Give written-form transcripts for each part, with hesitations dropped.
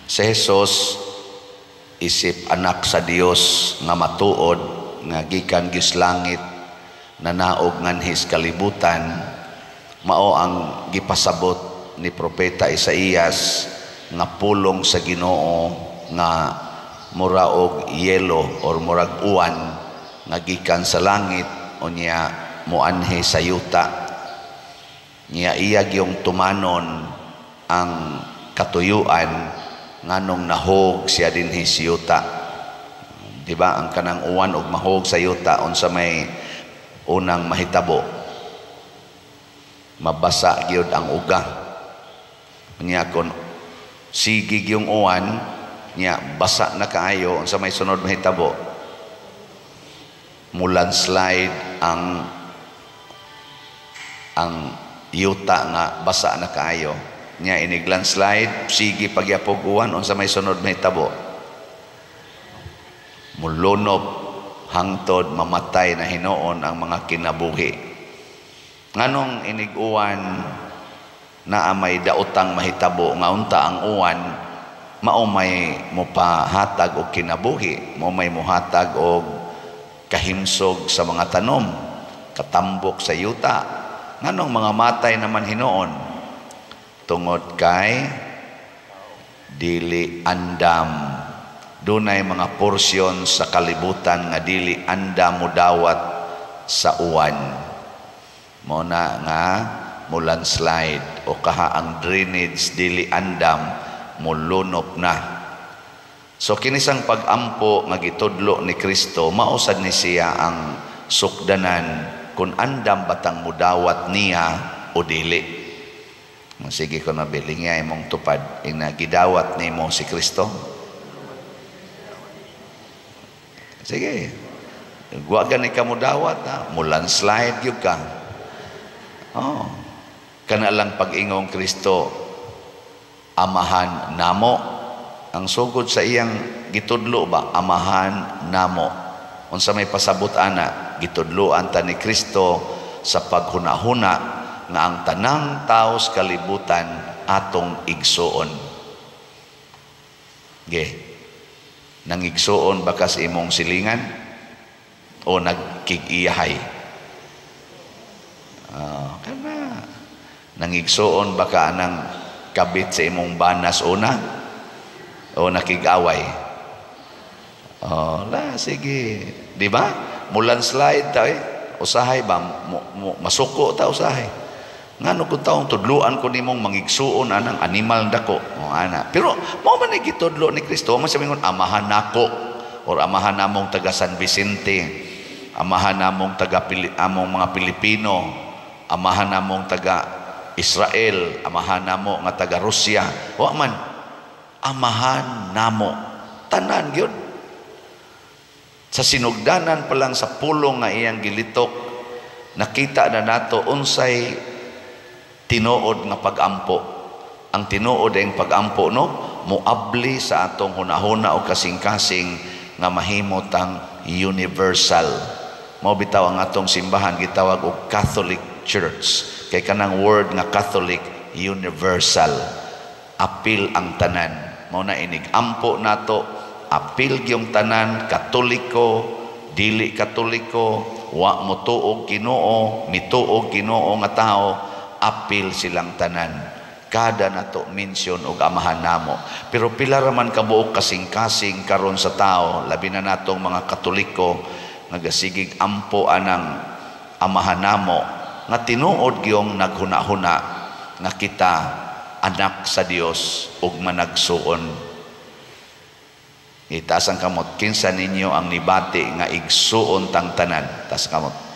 Si Jesus isip anak sa Dios nga matuod nga gikan gis langit nanaog nganhis kalibutan, mao ang gipasabot ni propeta Isaías nga pulong sa Ginoo nga muraog yelo or murag uwan nga gikan sa langit unya muanhi sa yuta niya iya gyung tumanon ang katuyuan nganong nahog siya dinhi sa yuta. Diba ang kanang uwan og mahog sa yuta unsa may unang mahitabo, mabasa gyud ang uga niya kon sige yung uwan niya basa na kaayo unsa may sunod mahitabo, mulandslide ang yuta nga basa na kaayo niya inig landslide sige pagyapog uwan unsa may sunod mahitabo, mulunop hangtod mamatay na hinuon ang mga kinabuhi. Nganong inig uwan na may daotang mahitabo nga unta ang uwan mao may mopahatag og kinabuhi, mao may mohatag og kahimsog sa mga tanom, katambok sa yuta. Nganong mga matay naman hinuon tungod kay dili andam, dunay mga porsyon sa kalibutan nga dili andam mudawat sa uwan, mo na nga mulandslide o kaha ang drainage dili andam mulunop na. So kinisang pag-ampo nga gitudlo ni Kristo mausad ni siya ang sukdanan kung andam batang mudawat niya o dili. Sige ko na biling nga imong tupad ina gidawat nimo si Kristo. Sige, guwagan ni ka mudawat ha, mulandslide yun ka. Oh, kana lang pag-ingong Kristo amahan namo, ang sugod sa iyang gitudlo ba amahan namo, unsa may pasabot ana gitudloan ta ni Kristo sa paghunahuna nga ang tanang tao sa kalibutan atong igsuon. Nangigsuon bakas imong silingan o nagkig-iyahay? Kana nangigsuon baka anang kabit sa imong banas una o nakig-away? Sige, di ba? Mulandslide ta usahay ba masuko ta usahay. Ngano kung taong tudluan ko nimong mangigsuon anang animal dako ana, pero mo man gitudlo ni Kristo man sabi ngon amahan nako or amahan namong taga San Vicente, amahan namong taga among mga Pilipino, amahan namong taga Israel, amahan namo nga taga Russia, wa man amahan namo tanan gyud sa sinugdanan pa lang sa pulong nga iyang gilitok nakita na nato unsay tinuod nga pag-ampo. Ang tinuod ang pag-ampo muabli sa atong hunahuna o kasing-kasing nga mahimot ang universal. Mao bitaw ang atong simbahan gitawag og Catholic Church. Kay kanang word nga Catholic universal. Apil ang tanan. Mao na inig ampo nato, apil gyung tanan, Katoliko, dili Katoliko, wa mo tuog Ginoo, mituog Ginoo nga tao, apil silang tanan. Kada nato mention og amahan namo. Pero pila raman kabuok kasing-kasing karon sa tao, labi na natong mga Katoliko nagasigig ampo anang amahan namo nga tinuod gyung naghuna-huna nga kita anak sa Dios ug managsuon. Itaas ang kamot, kinsa ninyo ang nibati nga igsuon tang tanan? Tas kamot.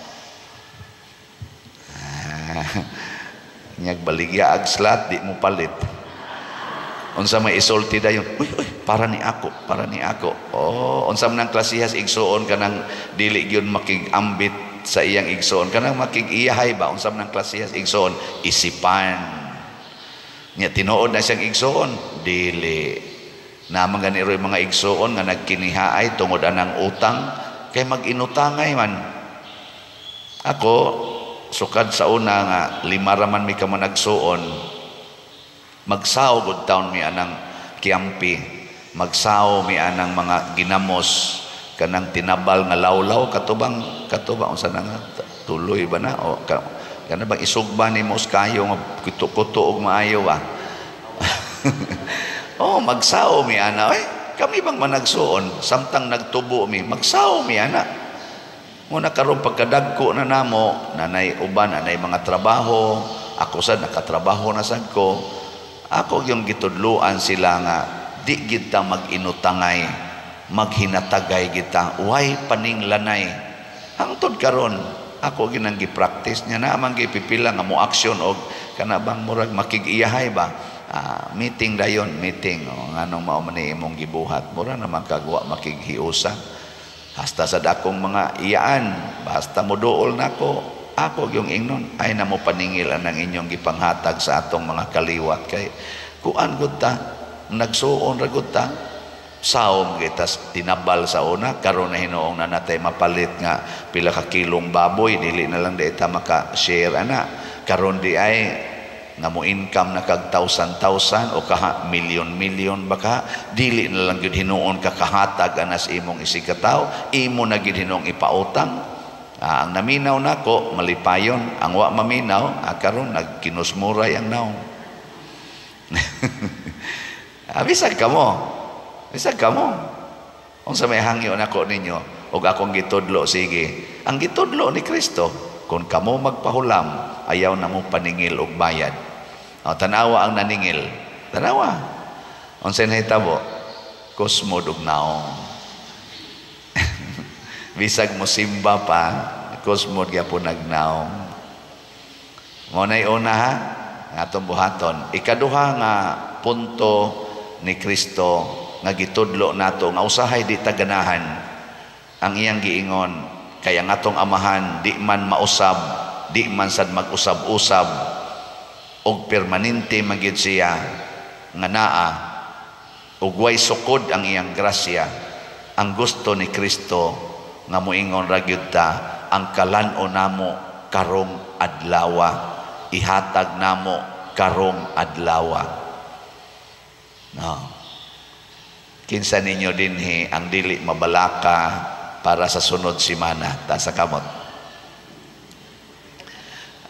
Nyag baligya ag slat di mo palit. Unsa may isulti dayon, uy para ni ako. Unsa man ang klasihas igsuon kanang dili gyud makigambit sa iyang igsuon, kanang makig-iyahay ba? Unsa man ang klasihas igsuon, isipan. Nya tinuod na siyang igsuon, dili. Namang ganiro mga igsuon nga nagkinihaay tungod anang utang kay mag-inutangay man. Ako sukad sa una nga 5 raman mi ka managsuon, magsahog og taon mi anang magkiampi, magsaw mi anang mga ginamos kanang tinabal nga lawlaw katubang unsa na nga tuloy ba na o kana bang isugba ni mos kayo nga kuto-kuto og maayo ba. Oh, magsaw mi ana kami bang managsuon samtang nagtubo mi magsaw mi ana. Muna karon pagkadagko na namo nanay uban anay mga trabaho, ako sad nakatrabaho na sad ko. Ako yung gitudluan sila nga di kita mag-inutangay, maghinatagay kita, way paninglanay. Hangtod karon ako ginang gi-practice niya na amang gipipila nga mo action og kana bang murag makig-iyahay ba. Meeting dayon, meeting nganong mao man imong gibuhat, mura naman kagwa makighiusa. Hasta sa dakong mga iyaan, basta moduol nako, ako yung ingnon ay namo paningil ang inyong gipanghatag sa atong mga kaliwat kay kuan gud ta nagsuon ra gud ta saom kita tinabal sa una karon na hinuong na natay mapalit nga pila ka kilong baboy dili na lang di ta maka-share ana karon di ay nga mo income na kag 1,000 o kaha milyon baka dili na lang gyud hinuon ka kahatag anas imong isigataw imo na gyud hinuong ipautang. Ang naminaw nako malipayon, ang wa maminaw karon nagkinusmuray ang naong. Bisag kamo unsa may hangyo nako ninyo og akong gitudlo sige ang gitudlo ni Kristo kung kamo magpahulam ayaw na mo paningil og bayad. Tanawa ang naningil, tanawa unsa nahitabo kusmod og naong. Bisag mo simba pa kusmod gyapon nagnaong. Mo nay una ha atong buhaton. Ikaduha nga punto ni Kristo nga gitudlo nato nga usahay di taganahan ang iyang giingon kay ang atong amahan di man mausab, di man sad mag-usab-usab og permanente magyud siya nga naa ug way sukod ang iyang grasya. Ang gusto ni Kristo nga moingon ra gyud ta ang kalan-o namo karong adlawa, ihatag namo karong adlawa. No. Kinsa ninyo dinhi ang dili mabalaka para sa sunod semana ta sa kamot.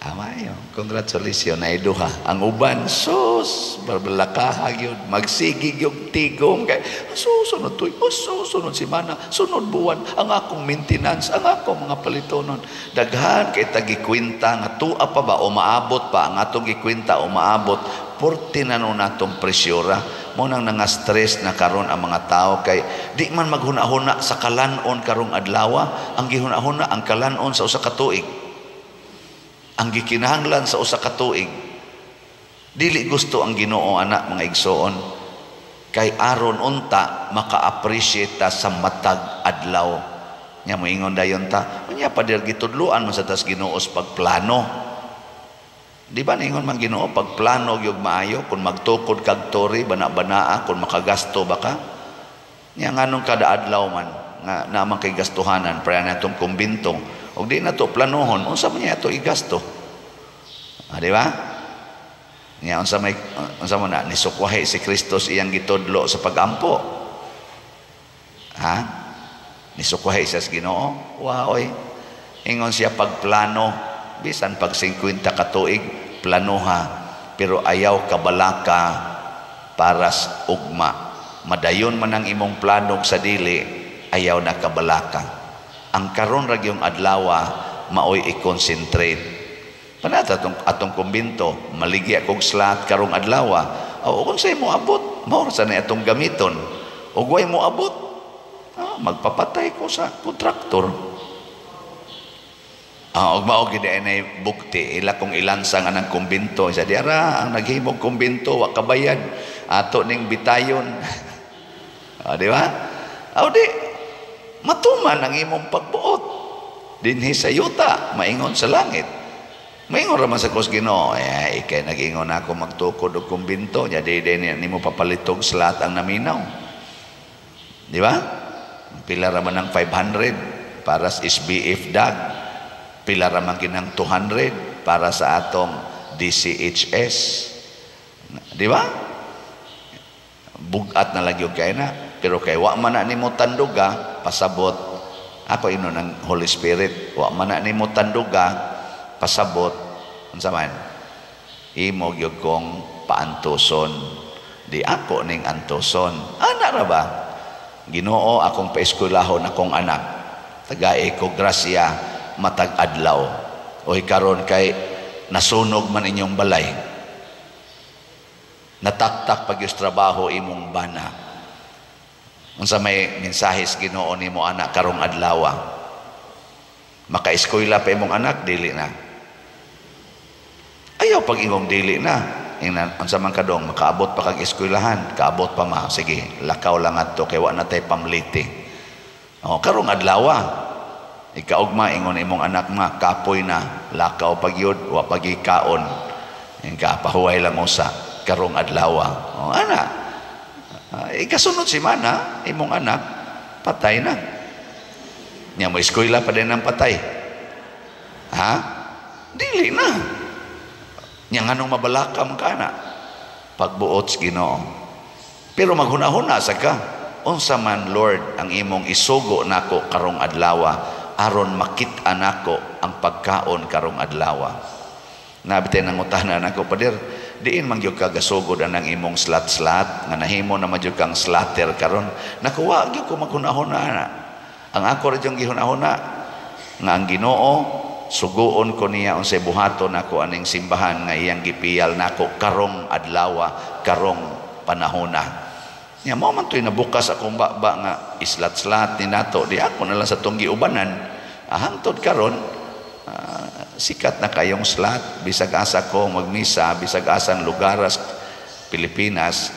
Amayo, congratulations na iduha. Ang uban sus barbalaka gyud magsigig yung tigom kay susunod tuy, susunod semana, sunod buwan ang akong maintenance, ang akong mga palitonon. Daghan kay tagikwenta nga tuwa pa ba o maabot pa ang atong gikwenta o maabot 40 na nun natong presyura. Mo nang stress na karon ang mga tao kay di man maghuna-huna sa kalanon karong adlawa, ang gihuna-huna ang kalanon sa usa ka tuig. Ang gikinahanglan sa usa ka tuig. Dili gusto ang Ginoo anak mga igsoon kay aron unta maka-appreciate ta sa matag adlaw. Nya moingon dayon ta, unya pa dir gitudluan man sa tas Ginoo sa pagplano. Di ba ningon man Ginoo pagplano gyud maayo kung magtukod kag tori bana-banaa kung makagasto baka. Nya nganong kada adlaw man nga naman kay gastuhanan para natong kumbinto. Og di na to planohon unsa man niya to igasto. Di ba? Nya unsa mo na nisukwahi si Kristo iyang gitudlo sa pagampo. Ha? Nisukwahi siya sa Ginoo. Waoy. Ingon siya pagplano bisan pag 50 ka tuig planoha pero ayaw kabalaka para sa ugma. Madayon man ang imong plano sa dili ayaw na kabalaka. Ang karon ra gyung adlawa maoy i-concentrate. Panata atong kumbinto maligya kog slot karong adlawa. O unsay mo abot, mao sa na atong gamiton. Ug way mo abot, magpapatay ko sa kontraktor. Og mao gid ay bukti ila kong ilansa nga ng kumbinto sa diara ang naghimog kumbinto wa kabayad ato ning bitayon. Di ba? Di matuman ang imong pagbuot dinhi sa yuta maingon sa langit. Maingon ra man sa Ginoo, ikay nag-ingon ako magtukod og kumbinto nya di nimo papalitog slot ang naminaw. Di ba? Pila ra man ang 500 para sa SBF dag. Pila ra man kinang 200 para sa atong DCHS. Di ba? bugat na lang yung kay na. Pero kay wa man na nimo tanduga, pasabot. Ako ino ng Holy Spirit. Wa man na nimo tanduga, pasabot. Unsa man? Imo gyud kong paantuson. Di ako ning antuson. Ana ra ba? Ginoo, akong paeskwelahon akong anak. Tagay ko grasya matag adlaw. Oy karon kay nasunog man inyong balay. Nataktak pag yung trabaho imong bana. Unsa may mensahis Ginoo nimo anak karong adlaw? Maka-eskwela pa imong anak, dili na. Ayaw pag imong dili na. Unsa man kadong makaabot pa kag eskwelahan, kaabot pa ma. Sige, lakaw lang adto kay wa na tay pamliti. Oh, karong adlaw ikaugma ingon imong anak nga kapoy na, lakaw pag yun, wa pagikaon. Ingka pahuway lang usa karong adlaw. O ana, ikasunod si mana imong anak patay na. Nya mo eskwela pa din ang patay. Ha? Dili na. Nya nganong mabalakam ka na pagbuot sa Ginoo. Pero maghuna-huna sa ka. Unsa man Lord ang imong isugo nako karong adlaw aron makit-an nako ang pagkaon karong adlaw. Nabitay nang utanan nako pader, diin man gyud ka gasugod anang imong slat-slat nga nahimo na madyud kang slatter karon. Nakuha gyud ko maghunahuna na. Ang ako ra jung gihunahuna nga ang Ginoo suguon ko niya unsay buhaton nako aning simbahan nga iyang gipiyal nako karong adlaw, karong panahona. Nya mo man toy nabukas akong baba nga islat-slat ni nato di ako na lang sa tong giubanan. Hangtod karon sikat na kayong slat, bisag asa ko magmisa, bisag asang lugaras Pilipinas,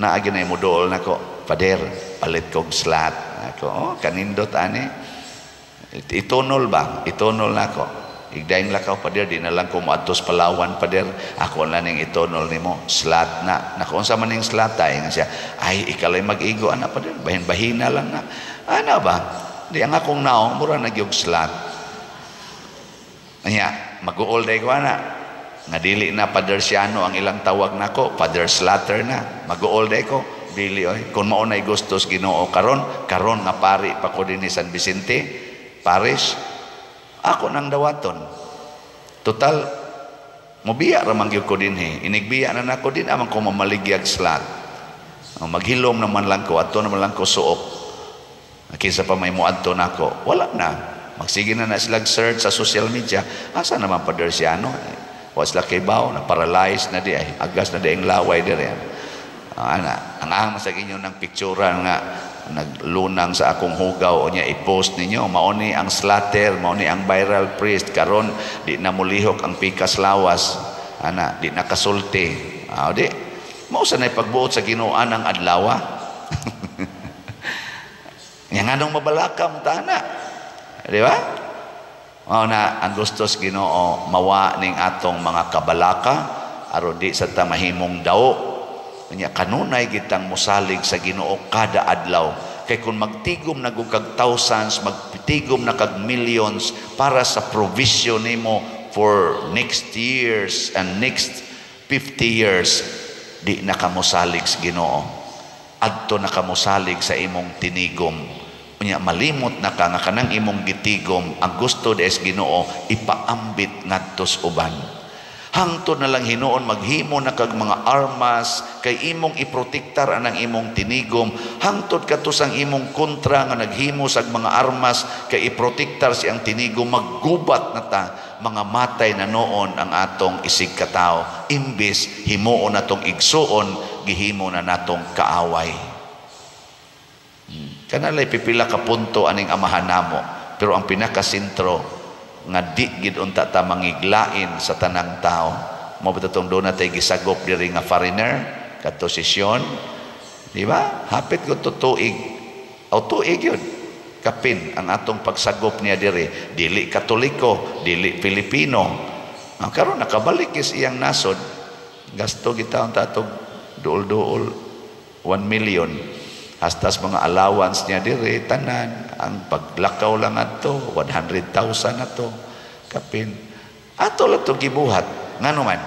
naagi na imudol nako, pader, palit kong slat. Ako, oh, kanindot ani. Itunol ba? Itunol nako. Igdaing lakaw pader, di na lang ko moadtos Palawan pader. Ako na ning itunol nimo, slat na. Nako unsa man ning slat ay nga siya. Ay ikalay mag-igo ana pader, bahin-bahina lang na. Ana ba? Di ang akong naong mura nagyog slat. Anya, mag-uol day ko na. Nga dili na Padersiano ang ilang tawag nako, Father Slatter na. Mag-uol day ko, dili oy. Kung mao nay gustos Ginoo karon nga pari pa ko dinhi San Vicente Parish, ako nang dawaton. Total mobiya ra man gyud ko dinhi. Inigbiya na nako din amang ko mamaligyag slat. Maghilom naman lang ko, adto naman lang ko suok. Kinsa pa may muadto nako, wala na. Magsige na sila search sa social media. Asa naman Padersiano? Was sila kay bao na paralyzed na di ay agas na di ang laway dire. Ana, ang sa inyo ng picturean nga naglunang sa akong hugaw o niya i-post ninyo. Mauni ang slatter, mauni ang viral priest karon di na mulihok ang pikas lawas. Ana, di nakasulti. Di. Mao sa nay pagbuot sa Ginoo ang adlaw. Yang anong mabalakam tana. Di ba? O na ang gustos Ginoo mawa ning atong mga kabalaka aron di sa tamahimong daw. Kanya kanunay gitang musalig sa Ginoo kada adlaw. Kay kung magtigom na kag thousands, magtigom na kag millions para sa provision nimo for next years and next 50 years, di nakamusalig sa Ginoo. Adto nakamusalig sa imong tinigom. Unya malimot na ka nga kanang imong gitigom ang gusto des Ginoo ipaambit ngadtos uban. Hangtod na lang hinuon maghimo na kag mga armas kay imong iprotektar anang imong tinigom. Hangtod katus ang imong kontra nga naghimo sag mga armas kay iprotektar siyang tinigom, maggubat na ta mga matay na noon ang atong isig katao. Imbis himuon natong igsuon, gihimo na natong kaaway. Kanalay pipila ka punto aning amahan namo, pero ang pinakasentro nga di gid unta ta mangiglain sa tanang tao. Mo bitatong do natay gisagop diri nga foreigner kadto sesyon, di ba? Hapit gud tuig. O tuig yun. Kapin ang atong pagsagop niya diri, dili Katoliko, dili Pilipino. Ang karon nakabalik is iyang nasod. Gasto gitaon ta atong duol-duol 1 million. Hastas mga allowance niya diri tanan ang paglakaw lang ato 100,000 ato kapin ato lang to gibuhat ngano man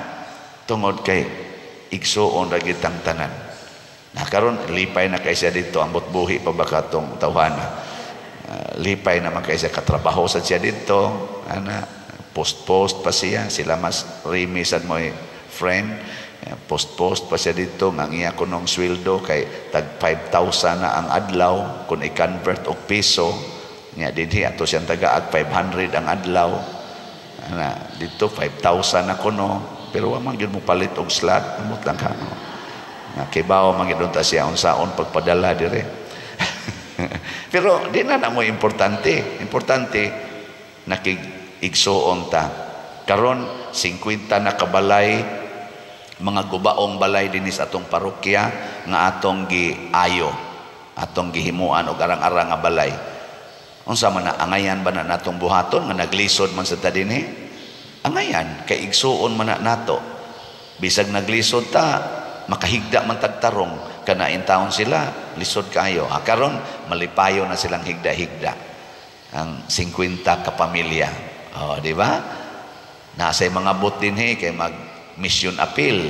tungod kay igsuon ra gitang tanan. Na karon lipay na kay siya dito, ambot buhi pa ba katong tawhana. Lipay naman kay siya, katrabaho sa siya dito, ana post pa siya, sila mas Remy sad mo friend, post pa siya dito, ang iya ko nung sweldo kay tag 5,000 na ang adlaw, kung i-convert og piso nya dinhi ato siyang tagaag 500 ang adlaw, ana dito 5,000 na kuno, pero wa man gyud mo palit og slot, amot lang ka no. Kibaw man gyud ta siya unsaon pagpadala dire. Pero di na mo importante nakig-igsuon ta. Karon 50 na kabalay mga gubaong balay dinis atong parokya nga atong giayo, atong gihimuan og arang-arang nga balay. Unsa man na angayan ba na natong buhaton nga naglisod man sa ta dinhi? Angayan kay igsuon man na nato. Bisag naglisod ta makahigda man tagtarong kanain taon sila lisod kayo. Karon malipayo na silang higda-higda ang 50 ka pamilya. Di ba? Nasa mga bot dinhi kay mag mission appeal.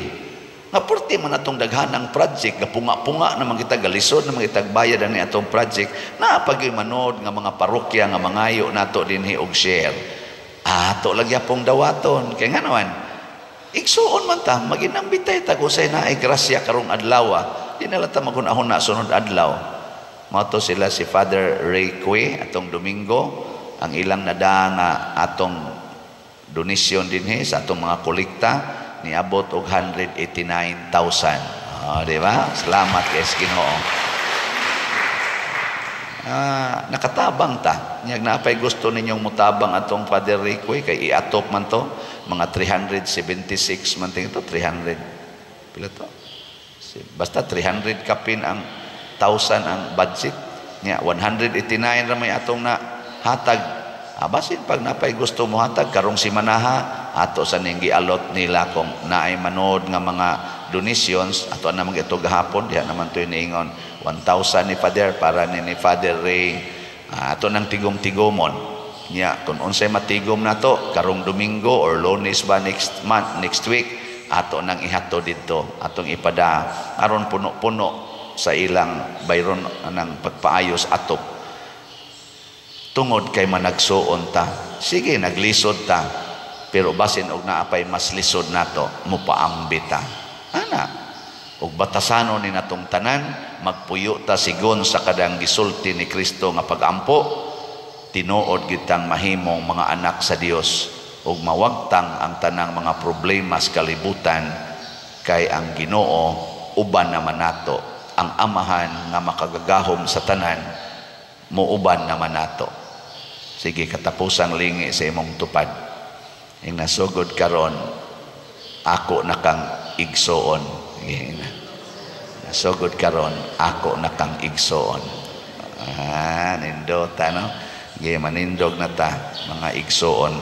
Nga porti man atong daghanang project, gapunga-punga naman kita, galisod naman kita bayad ani atong project, na pagimanood nga mga parokya nga mangayo nato dinhi og share. Ato lagya pong dawaton kay nga naman igsuon man ta, maginambitay ta kung say na ay grasya karong adlaw. Di na lang ta magunahon na sunod adlaw. Mato sila si Father Ray Cue atong Domingo, ang ilang nada nga atong donation dinhi sa atong mga kolekta niabot og 189,000. Di ba? Salamat kay Ginoo. Nakatabang ta. Nyag napay gusto ninyong mutabang atong Father Ray Cue kay iatok man to mga 376 man ting ito 300 pila to basta 300 kapin ang 1,000 ang budget nya 189 ra may atong na hatag. Basin pag napay gusto mo hatag karong simanaha ato sa ning gialot nila kung naay manood nga mga donations ato na ito gahapon diha naman to iniingon 1,000 ni Father para ni Father Ray, ato nang tigom-tigomon nya kung unsay matigom nato karong Domingo or Lunes ba next week ato nang ihato dito atong ipada aron puno-puno sa ilang bayron ng pagpaayos ato tungod kay managsuon ta. Sige naglisod ta pero basin og naapay mas lisod nato mupaambita ana og batasano ni natong tanan magpuyo ta sigon sa kadang gisulti ni Kristo nga pagampo. Tinuod gitang mahimong mga anak sa Dios ug mawagtang ang tanang mga problema sa kalibutan kay ang Ginoo uban naman nato, ang amahan nga makagagahom sa tanan muuban naman nato. Sige katapusang lingi sa imong tupad. Ing nasugod karon ako na kang igsoon. Nasugod karon ako na kang igsoon. Nindota no? Manindog na ta mga igsoon.